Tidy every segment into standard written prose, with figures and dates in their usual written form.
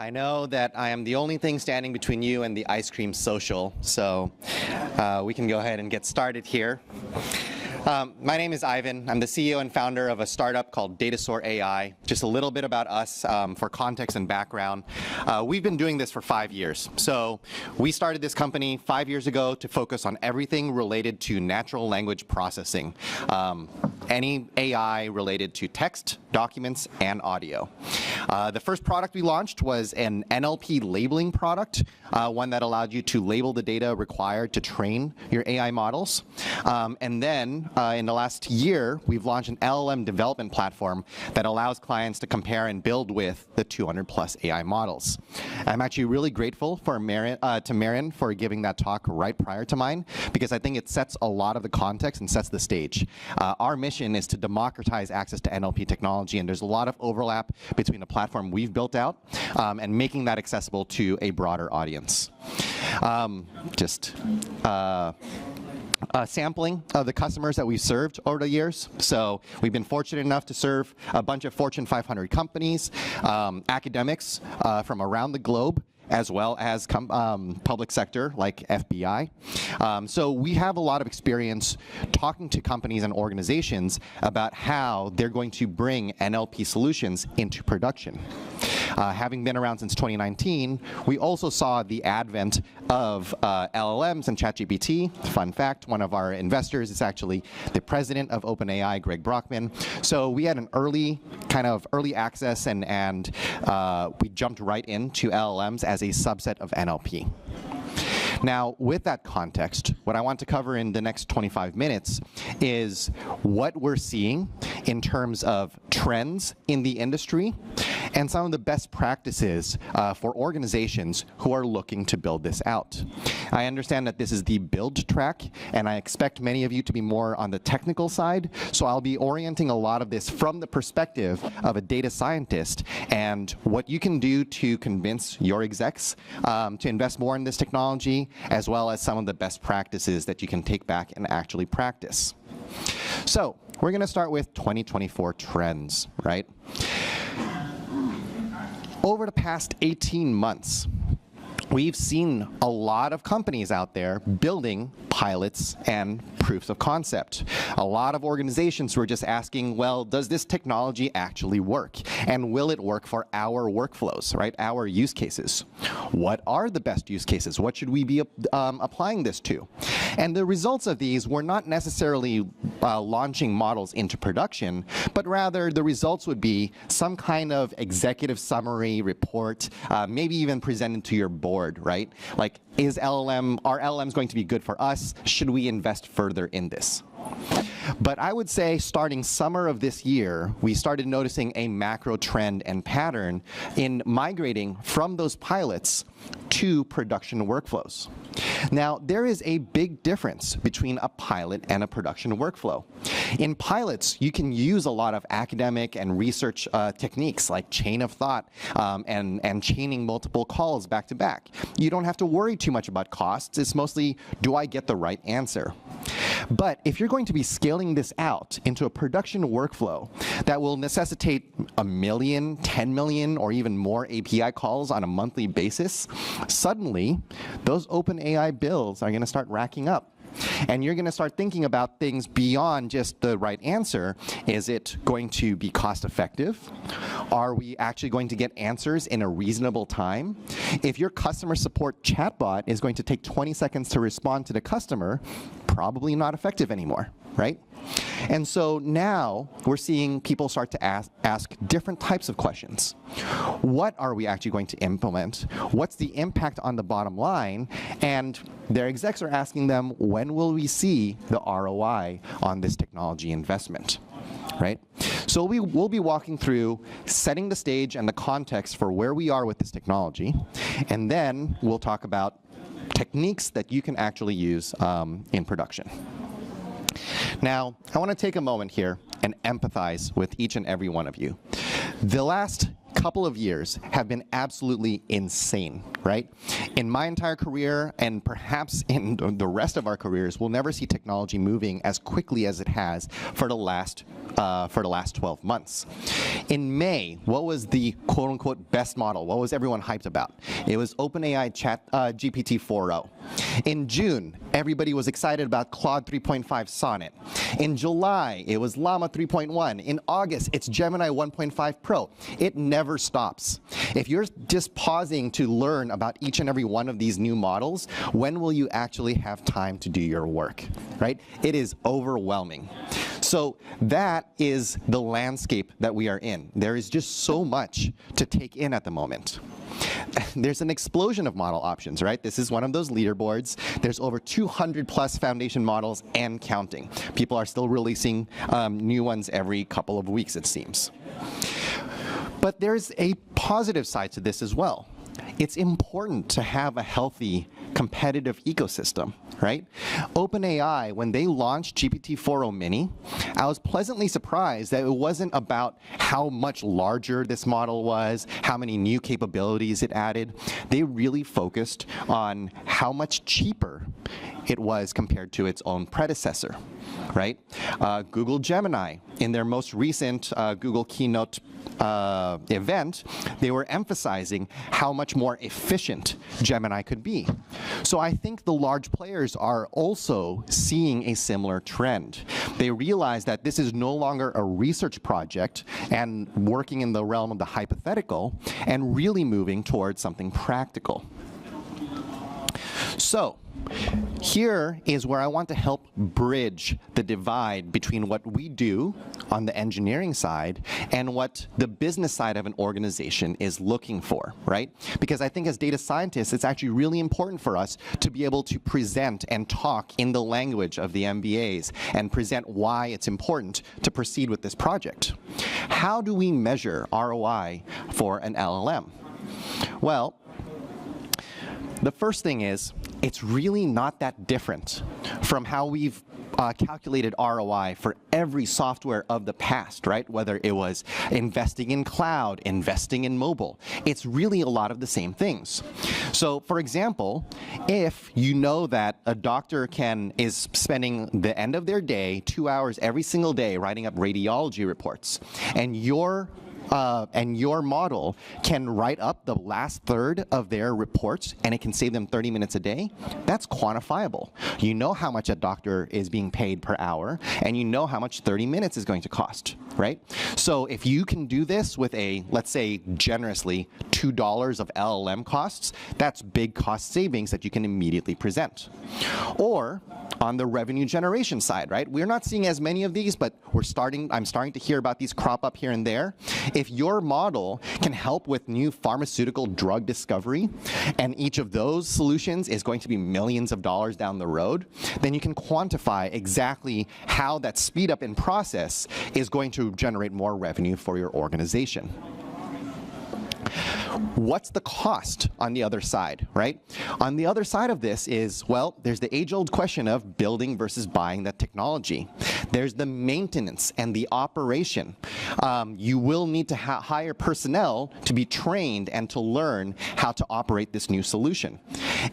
I know that I am the only thing standing between you and the ice cream social, so we can go ahead and get started here. My name is Ivan. I'm the CEO and founder of a startup called datasaur.ai. Just a little bit about us for context and background. We've been doing this for 5 years. So we started this company 5 years ago to focus on everything related to natural language processing. Any AI related to text, documents, and audio. The first product we launched was an NLP labeling product, one that allowed you to label the data required to train your AI models. And then in the last year, we've launched an LLM development platform that allows clients to compare and build with the 200 plus AI models. I'm actually really grateful for Marin for giving that talk right prior to mine, because I think it sets a lot of the context and sets the stage. Our mission is to democratize access to NLP technology, and there's a lot of overlap between the platform we've built out and making that accessible to a broader audience. Sampling of the customers that we've served over the years. So we've been fortunate enough to serve a bunch of Fortune 500 companies, academics from around the globe, as well as public sector like FBI. So we have a lot of experience talking to companies and organizations about how they're going to bring NLP solutions into production. Having been around since 2019, we also saw the advent of LLMs and ChatGPT. Fun fact, one of our investors is actually the president of OpenAI, Greg Brockman. So we had an early access, and we jumped right into LLMs as a subset of NLP. Now, with that context, what I want to cover in the next 25 minutes is what we're seeing in terms of trends in the industry and some of the best practices for organizations who are looking to build this out. I understand that this is the build track, and I expect many of you to be more on the technical side, so I'll be orienting a lot of this from the perspective of a data scientist and what you can do to convince your execs to invest more in this technology, as well as some of the best practices that you can take back and actually practice. So we're going to start with 2024 trends, right? Over the past 18 months, we've seen a lot of companies out there building pilots and proofs of concept. A lot of organizations were just asking, well, does this technology actually work? And will it work for our workflows, right? Our use cases. What are the best use cases? What should we be applying this to? And the results of these were not necessarily launching models into production, but rather the results would be some kind of executive summary report, maybe even presented to your board, right? Like, are LLMs going to be good for us? Should we invest further in this? But I would say starting summer of this year, we started noticing a macro trend and pattern in migrating from those pilots to production workflows. Now, there is a big difference between a pilot and a production workflow. In pilots, you can use a lot of academic and research techniques like chain of thought and chaining multiple calls back to back. You don't have to worry too much about costs. It's mostly, do I get the right answer? But if you're going to be scaling this out into a production workflow that will necessitate 1 million, 10 million, or even more API calls on a monthly basis, suddenly those OpenAI bills are going to start racking up. And you're going to start thinking about things beyond just the right answer. Is it going to be cost effective? Are we actually going to get answers in a reasonable time? If your customer support chatbot is going to take 20 seconds to respond to the customer, probably not effective anymore, right? And so now we're seeing people start to ask different types of questions. What are we actually going to implement? What's the impact on the bottom line? And their execs are asking them, when will we see the ROI on this technology investment? Right? So we'll be walking through setting the stage and the context for where we are with this technology, and then we'll talk about techniques that you can actually use in production. Now, I want to take a moment here and empathize with each and every one of you. The last couple of years have been absolutely insane, right? In my entire career, and perhaps in the rest of our careers, we'll never see technology moving as quickly as it has for the last for the last 12 months. In May, what was the quote-unquote best model? What was everyone hyped about? It was OpenAI GPT 4.0. In June, everybody was excited about Claude 3.5 Sonnet. In July, it was Llama 3.1. In August, it's Gemini 1.5 Pro. It never stops. If you're just pausing to learn about each and every one of these new models, when will you actually have time to do your work, right? It is overwhelming. So that is the landscape that we are in. There is just so much to take in at the moment. There's an explosion of model options, right? This is one of those leaderboards. There's over 200 plus foundation models and counting. People are still releasing new ones every couple of weeks, it seems. But there's a positive side to this as well. It's important to have a healthy, competitive ecosystem, right? OpenAI, when they launched GPT 4.0 Mini, I was pleasantly surprised that it wasn't about how much larger this model was, how many new capabilities it added. They really focused on how much cheaper it was compared to its own predecessor, right? Google Gemini, in their most recent Google Keynote event, they were emphasizing how much more efficient Gemini could be. So I think the large players are also seeing a similar trend. They realize that this is no longer a research project and working in the realm of the hypothetical and really moving towards something practical. So here is where I want to help bridge the divide between what we do on the engineering side and what the business side of an organization is looking for, right? Because I think as data scientists, it's actually really important for us to be able to present and talk in the language of the MBAs and present why it's important to proceed with this project. How do we measure ROI for an LLM? Well, the first thing is, it's really not that different from how we've calculated ROI for every software of the past, right? Whether it was investing in cloud, investing in mobile. It's really a lot of the same things. So, for example, if you know that a doctor is spending the end of their day, 2 hours every single day, writing up radiology reports, and your model can write up the last third of their reports and it can save them 30 minutes a day, that's quantifiable. You know how much a doctor is being paid per hour, and you know how much 30 minutes is going to cost, right? So if you can do this with a, let's say, generously $2 of LLM costs, that's big cost savings that you can immediately present. Or on the revenue generation side, right? We're not seeing as many of these, but I'm starting to hear about these crop up here and there. If your model can help with new pharmaceutical drug discovery, and each of those solutions is going to be millions of dollars down the road, then you can quantify exactly how that speed up in process is going to generate more revenue for your organization. What's the cost on the other side, right? On the other side of this is, well, there's the age-old question of building versus buying that technology. There's the maintenance and the operation. You will need to hire personnel to be trained and to learn how to operate this new solution.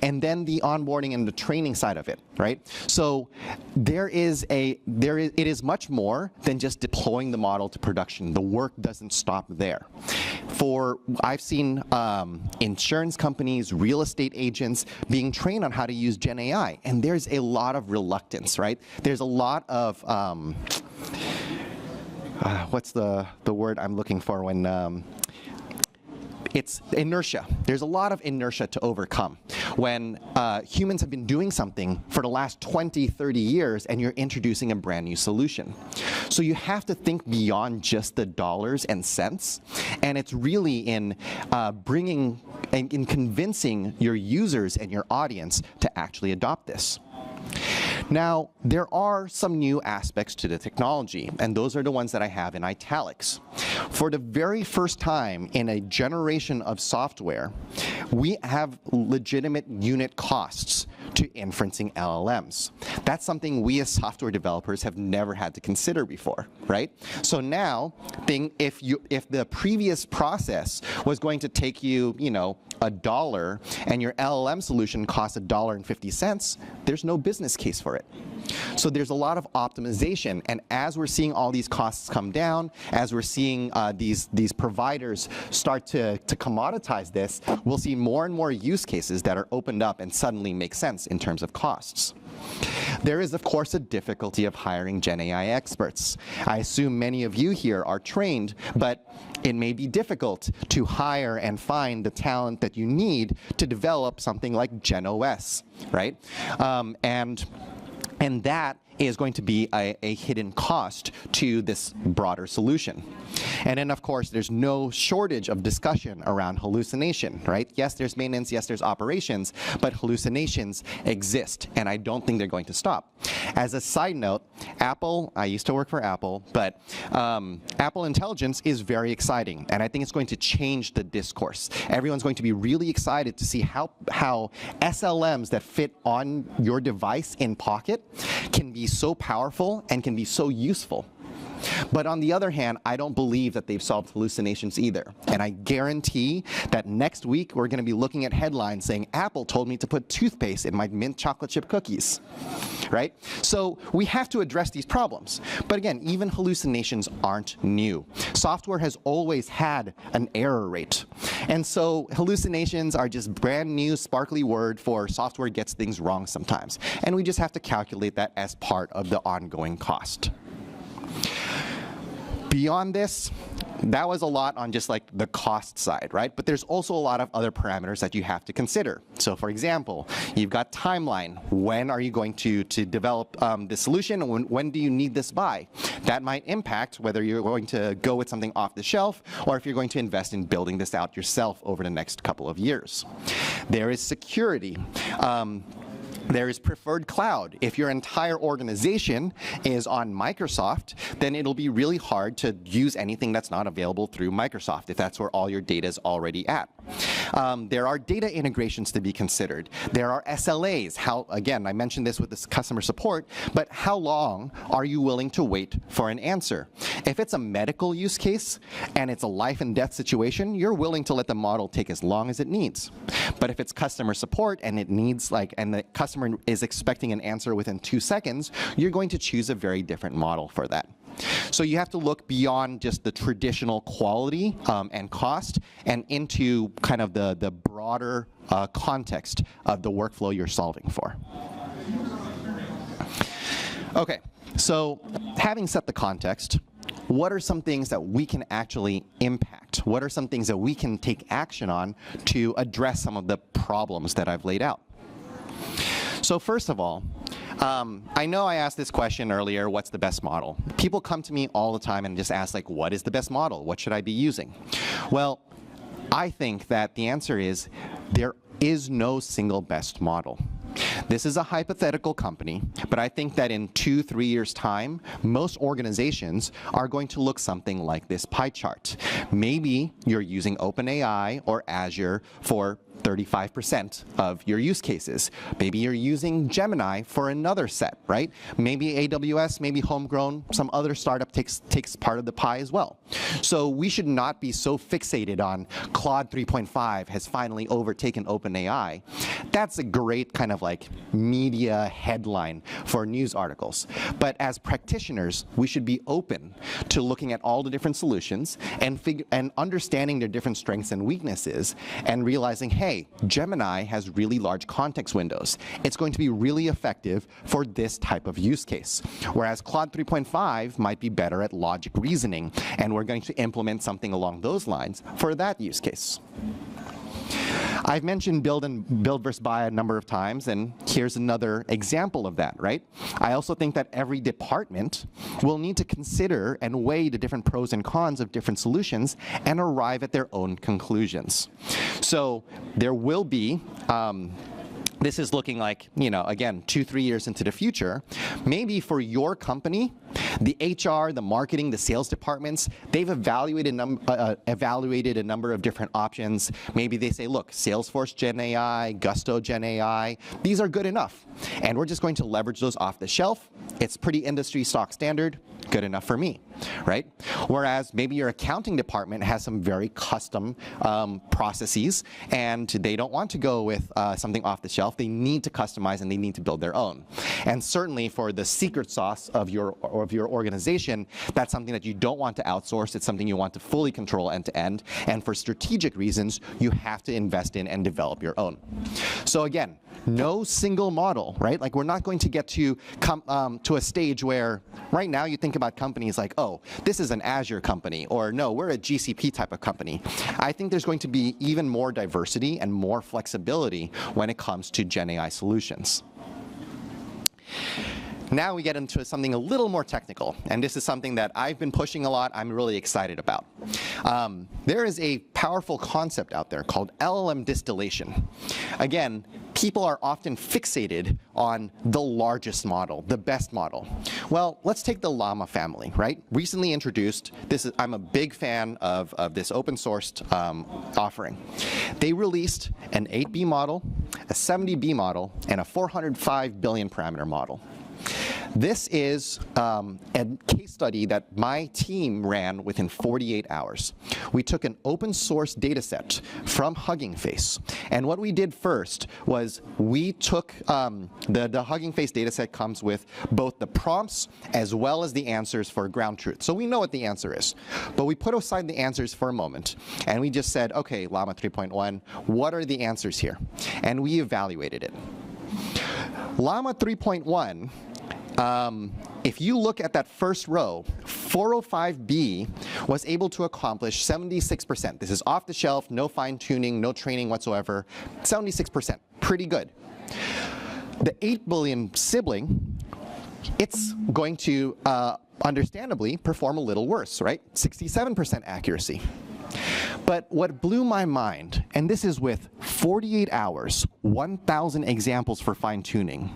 And then the onboarding and the training side of it, right? So it is much more than just deploying the model to production. The work doesn't stop there. I've seen insurance companies, real estate agents being trained on how to use Gen AI, and there's a lot of reluctance, right? There's a lot of, what's the word I'm looking for when, it's inertia. There's a lot of inertia to overcome when humans have been doing something for the last 20, 30 years and you're introducing a brand new solution. So you have to think beyond just the dollars and cents, and it's really in in convincing your users and your audience to actually adopt this. Now, there are some new aspects to the technology, and those are the ones that I have in italics. For the very first time in a generation of software, we have legitimate unit costs to inferencing LLMs. That's something we as software developers have never had to consider before, right? So now, if the previous process was going to take you, $1 and your LLM solution costs $1.50, there's no business case for it. So there's a lot of optimization, and as we're seeing all these costs come down, as we're seeing these providers start to commoditize this, we'll see more and more use cases that are opened up and suddenly make sense in terms of costs. There is, of course, a difficulty of hiring Gen AI experts. I assume many of you here are trained, but it may be difficult to hire and find the talent that you need to develop something like Gen OS, right? And that is going to be a hidden cost to this broader solution. And then, of course, there's no shortage of discussion around hallucination, right? Yes, there's maintenance, yes, there's operations, but hallucinations exist, and I don't think they're going to stop. As a side note, Apple, I used to work for Apple, but Apple Intelligence is very exciting, and I think it's going to change the discourse. Everyone's going to be really excited to see how SLMs that fit on your device in pocket can be so powerful and can be so useful. But on the other hand, I don't believe that they've solved hallucinations either. And I guarantee that next week we're going to be looking at headlines saying, Apple told me to put toothpaste in my mint chocolate chip cookies, right? So we have to address these problems. But again, even hallucinations aren't new. Software has always had an error rate. And so hallucinations are just brand new, sparkly word for software gets things wrong sometimes. And we just have to calculate that as part of the ongoing cost. Beyond this, that was a lot on just like the cost side, right? But there's also a lot of other parameters that you have to consider. So for example, you've got timeline. When are you going to develop the solution? When do you need this by? That might impact whether you're going to go with something off the shelf or if you're going to invest in building this out yourself over the next couple of years. There is security. There is preferred cloud. If your entire organization is on Microsoft, then it'll be really hard to use anything that's not available through Microsoft if that's where all your data is already at. There are data integrations to be considered. There are SLAs. Again, I mentioned this with this customer support, but how long are you willing to wait for an answer? If it's a medical use case and it's a life and death situation, you're willing to let the model take as long as it needs. But if it's customer support and it needs and the customer is expecting an answer within 2 seconds, you're going to choose a very different model for that. So you have to look beyond just the traditional quality and cost and into kind of the broader context of the workflow you're solving for. Okay, so having set the context, what are some things that we can actually impact? What are some things that we can take action on to address some of the problems that I've laid out? So first of all, I know I asked this question earlier, what's the best model? People come to me all the time and just ask, like, what is the best model? What should I be using? Well, I think that the answer is there is no single best model. This is a hypothetical company, but I think that in 2-3 years' time, most organizations are going to look something like this pie chart. Maybe you're using OpenAI or Azure for 35% of your use cases. Maybe you're using Gemini for another set, right? Maybe AWS, maybe homegrown, some other startup takes part of the pie as well. So we should not be so fixated on Claude 3.5 has finally overtaken OpenAI. That's a great kind of like media headline for news articles. But as practitioners, we should be open to looking at all the different solutions and understanding their different strengths and weaknesses and realizing, hey, Gemini has really large context windows. It's going to be really effective for this type of use case. Whereas Claude 3.5 might be better at logic reasoning, and we're going to implement something along those lines for that use case. I've mentioned build versus buy a number of times, and here's another example of that, right? I also think that every department will need to consider and weigh the different pros and cons of different solutions and arrive at their own conclusions. So there will be this is looking like, again, 2-3 years into the future. Maybe for your company, the HR, the marketing, the sales departments, they've evaluated a number of different options. Maybe they say, look, Salesforce Gen AI, Gusto Gen AI, these are good enough. And we're just going to leverage those off the shelf. It's pretty industry stock standard. good enough for me, right? Whereas maybe your accounting department has some very custom processes, and they don't want to go with something off the shelf. They need to customize, and they need to build their own. And certainly for the secret sauce of your organization, that's something that you don't want to outsource. It's something you want to fully control end to end. And for strategic reasons, you have to invest in and develop your own. So again, no single model, right? Like, we're not going to get to a stage where right now you think about companies like, oh, this is an Azure company, or no, we're a GCP type of company. I think there's going to be even more diversity and more flexibility when it comes to Gen AI solutions. Now we get into something a little more technical, and this is something that I've been pushing a lot, I'm really excited about. There is a powerful concept out there called LLM distillation. Again, people are often fixated on the largest model, the best model. Well, let's take the Llama family, right? Recently introduced, I'm a big fan of this open sourced offering. They released an 8B model, a 70B model, and a 405 billion parameter model. This is a case study that my team ran within 48 hours. We took an open source data set from Hugging Face, and what we did first was we took the Hugging Face data set comes with both the prompts as well as the answers for ground truth. So we know what the answer is, but we put aside the answers for a moment, and we just said, okay, Llama 3.1, what are the answers here? And we evaluated it. Llama 3.1, if you look at that first row, 405B was able to accomplish 76%. This is off the shelf, no fine tuning, no training whatsoever, 76%, pretty good. The 8 billion sibling, it's going to understandably perform a little worse, right? 67% accuracy. But what blew my mind, and this is with 48 hours, 1,000 examples for fine-tuning,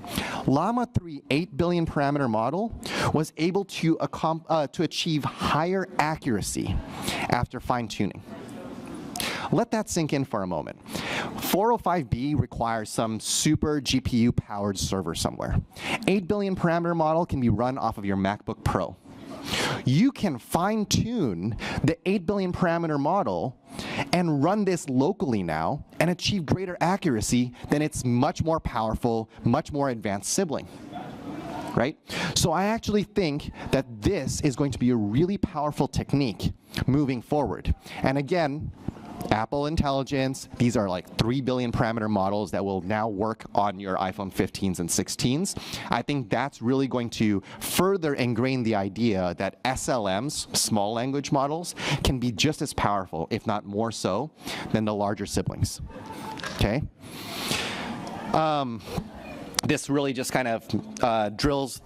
Llama 3 8 billion parameter model was able to achieve higher accuracy after fine-tuning. Let that sink in for a moment. 405B requires some super GPU-powered server somewhere. 8 billion parameter model can be run off of your MacBook Pro. You can fine-tune the 8 billion parameter model and run this locally now and achieve greater accuracy than its much more powerful, much more advanced sibling, right? So I actually think that this is going to be a really powerful technique moving forward. And again, Apple Intelligence, these are like 3 billion parameter models that will now work on your iPhone 15s and 16s. I think that's really going to further ingrain the idea that SLMs, small language models, can be just as powerful, if not more so, than the larger siblings, okay? This really just kind of drills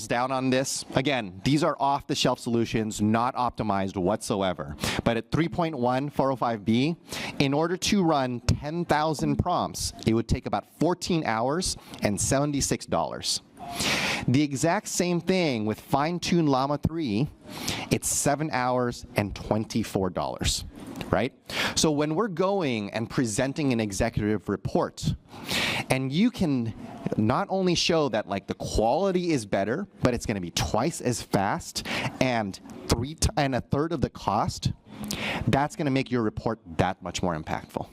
down on this. Again, these are off-the-shelf solutions, not optimized whatsoever. But at 3.1 405B, in order to run 10,000 prompts, it would take about 14 hours and $76. The exact same thing with fine-tuned Llama 3, it's 7 hours and $24, right? So when we're going and presenting an executive report, and you can not only show that like the quality is better, but it's going to be twice as fast and a third of the cost, that's going to make your report that much more impactful.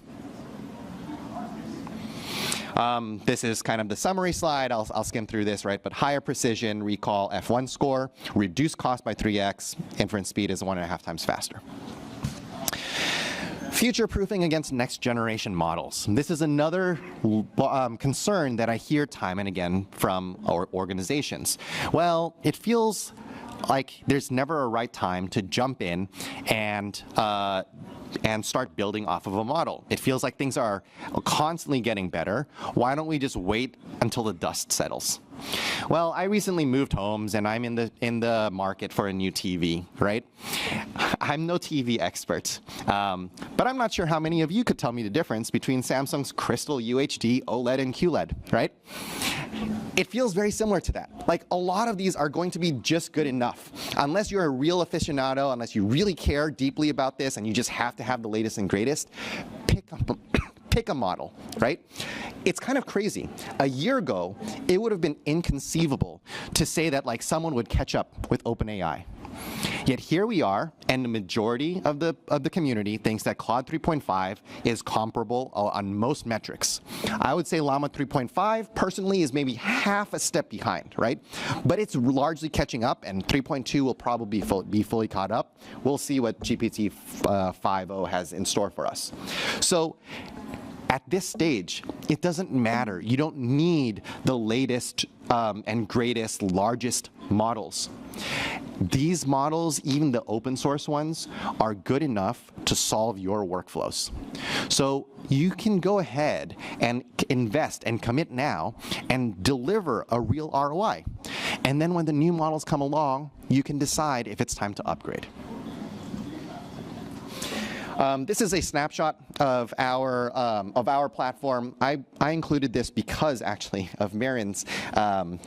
This is kind of the summary slide. I'll skim through this, right? But higher precision, recall F1 score, reduced cost by 3x, inference speed is 1.5 times faster. Future-proofing against next-generation models. This is another concern that I hear time and again from our organizations. Well, it feels like there's never a right time to jump in and start building off of a model. It feels like things are constantly getting better. Why don't we just wait until the dust settles? Well, I recently moved homes, and I'm in the market for a new TV, right? I'm no TV expert, but I'm not sure how many of you could tell me the difference between Samsung's Crystal UHD, OLED, and QLED, right? It feels very similar to that. Like, a lot of these are going to be just good enough. Unless you're a real aficionado, unless you really care deeply about this and you just have to have the latest and greatest, pick pick a model, right? It's kind of crazy. A year ago, it would have been inconceivable to say that like someone would catch up with OpenAI. Yet here we are, and the majority of the community thinks that Claude 3.5 is comparable on most metrics. I would say Llama 3.5 personally is maybe half a step behind, right? But it's largely catching up, and 3.2 will probably be fully caught up. We'll see what GPT 5.0 has in store for us. So at this stage, it doesn't matter. You don't need the latest and greatest, largest models. These models, even the open source ones, are good enough to solve your workflows. So you can go ahead and invest and commit now and deliver a real ROI. And then when the new models come along, you can decide if it's time to upgrade. This is a snapshot of our platform. I included this because actually of Marin's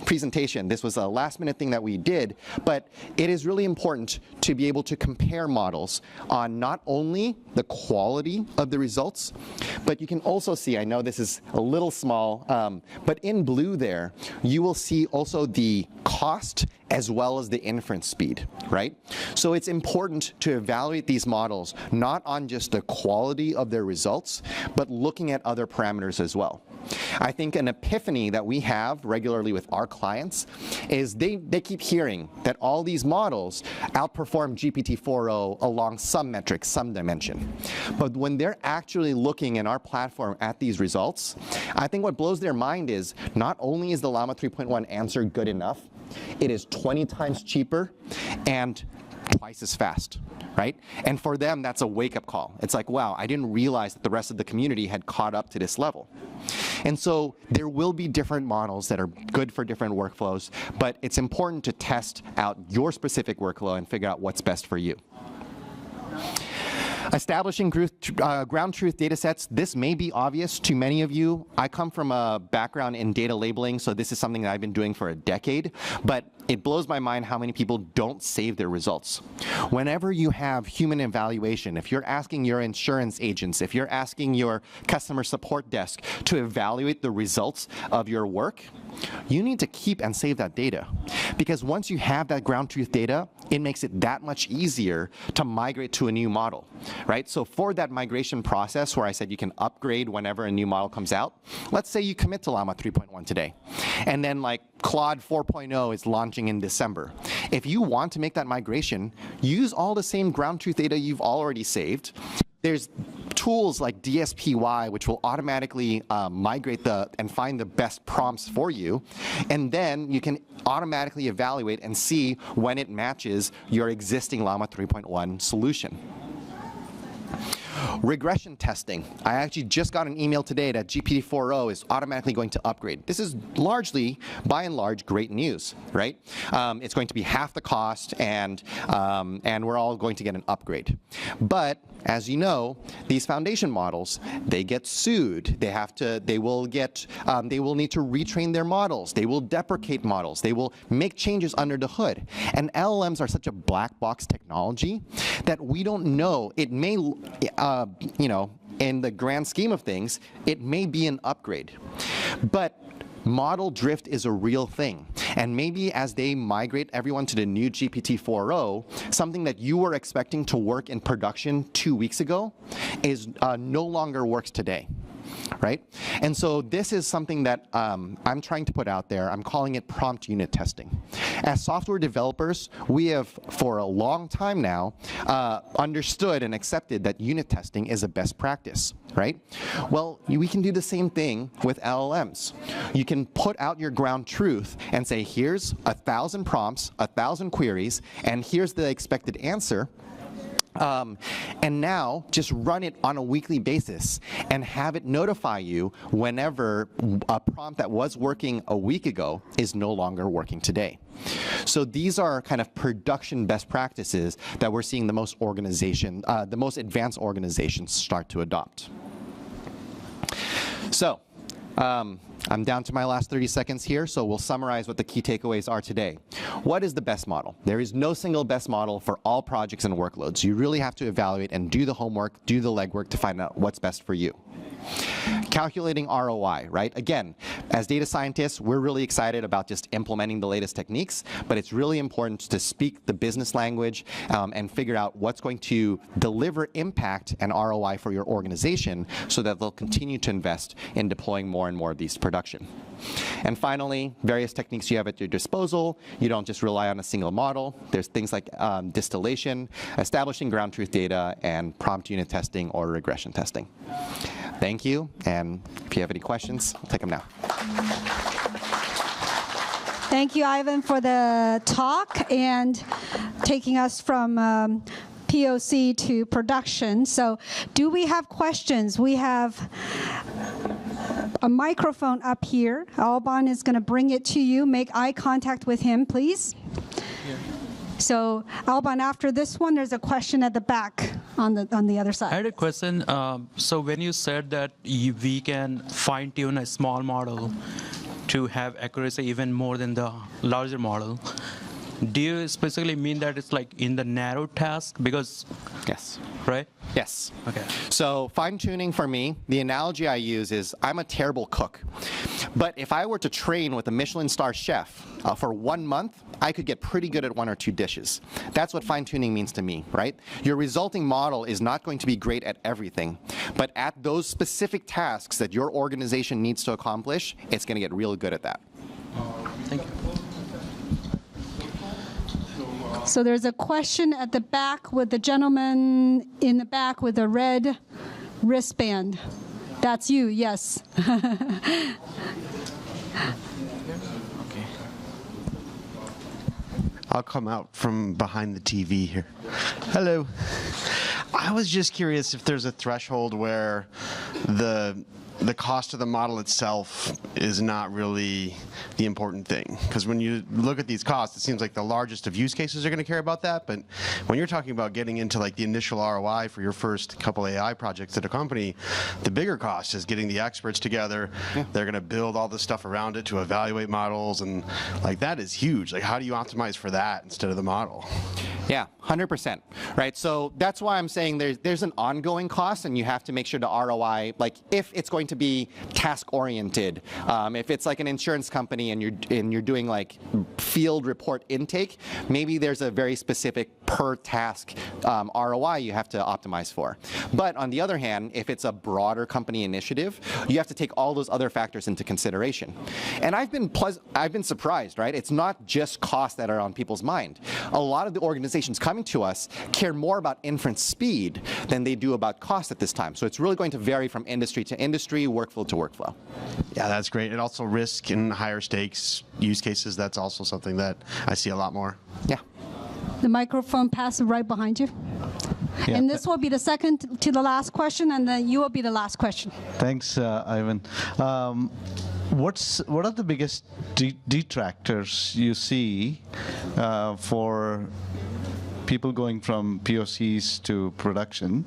presentation. This was a last-minute thing that we did, but it is really important to be able to compare models on not only the quality of the results, but you can also see, I know this is a little small, but in blue there, you will see also the cost as well as the inference speed, right? So it's important to evaluate these models not on just the quality of their results, but looking at other parameters as well. I think an epiphany that we have regularly with our clients is they keep hearing that all these models outperform GPT 4.0 along some metric, some dimension. But when they're actually looking in our platform at these results, I think what blows their mind is not only is the Llama 3.1 answer good enough, it is 20 times cheaper and twice as fast, right? And for them, that's a wake-up call. It's like, wow, I didn't realize that the rest of the community had caught up to this level. And so there will be different models that are good for different workflows, but it's important to test out your specific workflow and figure out what's best for you. Establishing ground truth data sets, this may be obvious to many of you. I come from a background in data labeling, so this is something that I've been doing for a decade, but it blows my mind how many people don't save their results. Whenever you have human evaluation, if you're asking your insurance agents, if you're asking your customer support desk to evaluate the results of your work, you need to keep and save that data. Because once you have that ground truth data, it makes it that much easier to migrate to a new model, right? So for that migration process where I said you can upgrade whenever a new model comes out, let's say you commit to Llama 3.1 today, and then like Claude 4.0 is launching in December. If you want to make that migration, use all the same ground truth data you've already saved. There's tools like DSPY, which will automatically migrate and find the best prompts for you. And then you can automatically evaluate and see when it matches your existing Llama 3.1 solution. Regression testing. I actually just got an email today that GPT 4.0 is automatically going to upgrade. This is largely, by and large, great news, right? It's going to be half the cost, and we're all going to get an upgrade. But as you know, these foundation models, they get sued. They will need to retrain their models. They will deprecate models. They will make changes under the hood. And LLMs are such a black box technology that we don't know. It may, in the grand scheme of things, it may be an upgrade. But model drift is a real thing. And maybe as they migrate everyone to the new GPT 4.0, something that you were expecting to work in production 2 weeks ago is no longer works today. Right? And so this is something that I'm trying to put out there. I'm calling it prompt unit testing. As software developers, we have, for a long time now, understood and accepted that unit testing is a best practice, right? Well, we can do the same thing with LLMs. You can put out your ground truth and say, here's 1,000 prompts, 1,000 queries, and here's the expected answer. And now just run it on a weekly basis and have it notify you whenever a prompt that was working a week ago is no longer working today. So these are kind of production best practices that we're seeing the most advanced organizations start to adopt. So I'm down to my last 30 seconds here, so we'll summarize what the key takeaways are today. What is the best model? There is no single best model for all projects and workloads. You really have to evaluate and do the homework, do the legwork to find out what's best for you. Calculating ROI, right? Again, as data scientists, we're really excited about just implementing the latest techniques, but it's really important to speak the business language and figure out what's going to deliver impact and ROI for your organization so that they'll continue to invest in deploying more and more of these to production. And finally, various techniques you have at your disposal. You don't just rely on a single model. There's things like distillation, establishing ground truth data, and prompt unit testing or regression testing. Thank you, and if you have any questions, I'll take them now. Thank you, Ivan, for the talk and taking us from POC to production. So do we have questions? We have a microphone up here. Alban is going to bring it to you. Make eye contact with him, please. Yeah. So Alban, after this one, there's a question at the back on the other side. I had a question. So when you said that we can fine-tune a small model to have accuracy even more than the larger model, do you specifically mean that it's like in the narrow task? Because yes. Right? Yes. Okay. So fine-tuning for me, the analogy I use is I'm a terrible cook. But if I were to train with a Michelin star chef for 1 month, I could get pretty good at 1 or 2 dishes. That's what fine-tuning means to me, right? Your resulting model is not going to be great at everything, but at those specific tasks that your organization needs to accomplish, it's going to get real good at that. Thank you. So there's a question at the back with the gentleman in the back with a red wristband. That's you, yes. Okay. I'll come out from behind the TV here. Hello. I was just curious if there's a threshold where the cost of the model itself is not really the important thing. Because when you look at these costs, it seems like the largest of use cases are going to care about that. But when you're talking about getting into like the initial ROI for your first couple AI projects at a company, the bigger cost is getting the experts together. Yeah. They're going to build all the stuff around it to evaluate models. And like that is huge. Like how do you optimize for that instead of the model? Yeah, 100%, right? So that's why I'm saying there's an ongoing cost, and you have to make sure the ROI, like if it's going to be task-oriented, if it's like an insurance company and you're doing like field report intake, maybe there's a very specific per task ROI you have to optimize for. But on the other hand, if it's a broader company initiative, you have to take all those other factors into consideration. And I've been surprised, right? It's not just costs that are on people's mind. A lot of the organizations coming to us care more about inference speed than they do about cost at this time. So it's really going to vary from industry to industry, workflow to workflow. Yeah, that's great. And also risk and higher stakes use cases, that's also something that I see a lot more. Yeah. The microphone passes right behind you. Yeah. And this will be the second to the last question, and then you will be the last question. Thanks, Ivan. What are the biggest detractors you see for people going from POCs to production,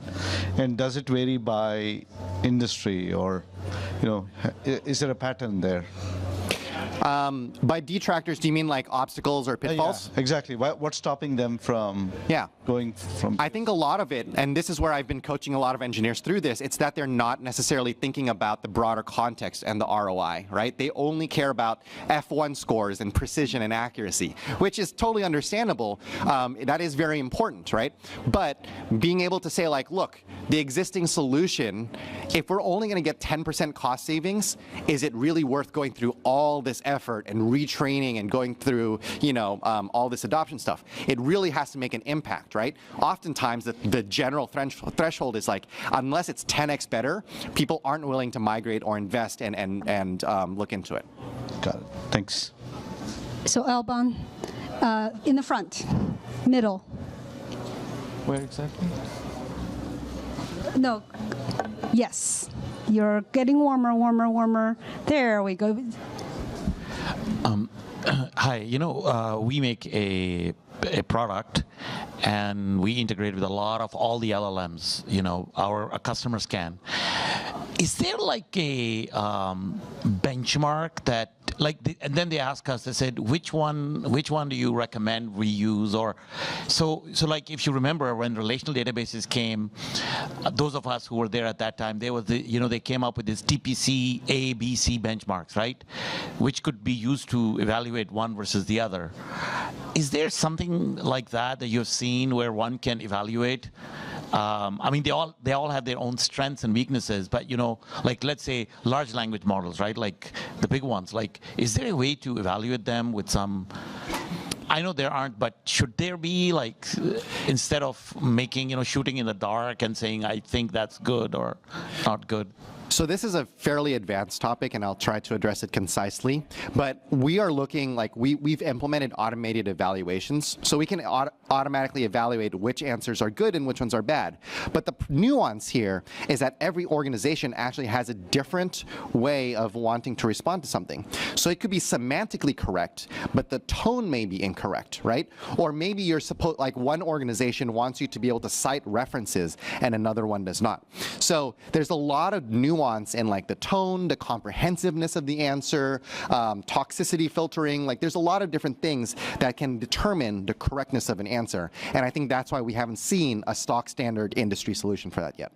and does it vary by industry, or is there a pattern there? By detractors, do you mean like obstacles or pitfalls? Yeah, exactly. What's stopping them from going from? I think a lot of it, and this is where I've been coaching a lot of engineers through this, it's that they're not necessarily thinking about the broader context and the ROI, right? They only care about F1 scores and precision and accuracy, which is totally understandable. That is very important, right? But being able to say like, look, the existing solution, if we're only going to get 10% cost savings, is it really worth going through all this effort and retraining and going through, all this adoption stuff? It really has to make an impact, right? Oftentimes, the general threshold is like, unless it's 10x better, people aren't willing to migrate or invest and look into it. Got it. Thanks. So Alban, in the front, middle. Where exactly? No. Yes. You're getting warmer, warmer, warmer. There we go. Hi, we make a product, and we integrate with a lot of all the LLMs, our customers can. Is there like a benchmark that and then they ask us, they said, which one do you recommend we use? Or, so like if you remember when relational databases came, those of us who were there at that time, they came up with this TPC A, B, C benchmarks, right? Which could be used to evaluate one versus the other. Is there something like that you've seen where one can evaluate? I mean, they all have their own strengths and weaknesses, but like let's say large language models, right? Like the big ones. Like, is there a way to evaluate them with some? I know there aren't, but should there be, like, instead of making shooting in the dark and saying I think that's good or not good? So this is a fairly advanced topic, and I'll try to address it concisely. But we are looking, like, we've implemented automated evaluations, so we can automatically evaluate which answers are good and which ones are bad. But the nuance here is that every organization actually has a different way of wanting to respond to something. So it could be semantically correct, but the tone may be incorrect, right? Or maybe like one organization wants you to be able to cite references, and another one does not. So there's a lot of nuance in like the tone, the comprehensiveness of the answer, toxicity filtering. Like there's a lot of different things that can determine the correctness of an answer. And I think that's why we haven't seen a stock standard industry solution for that yet.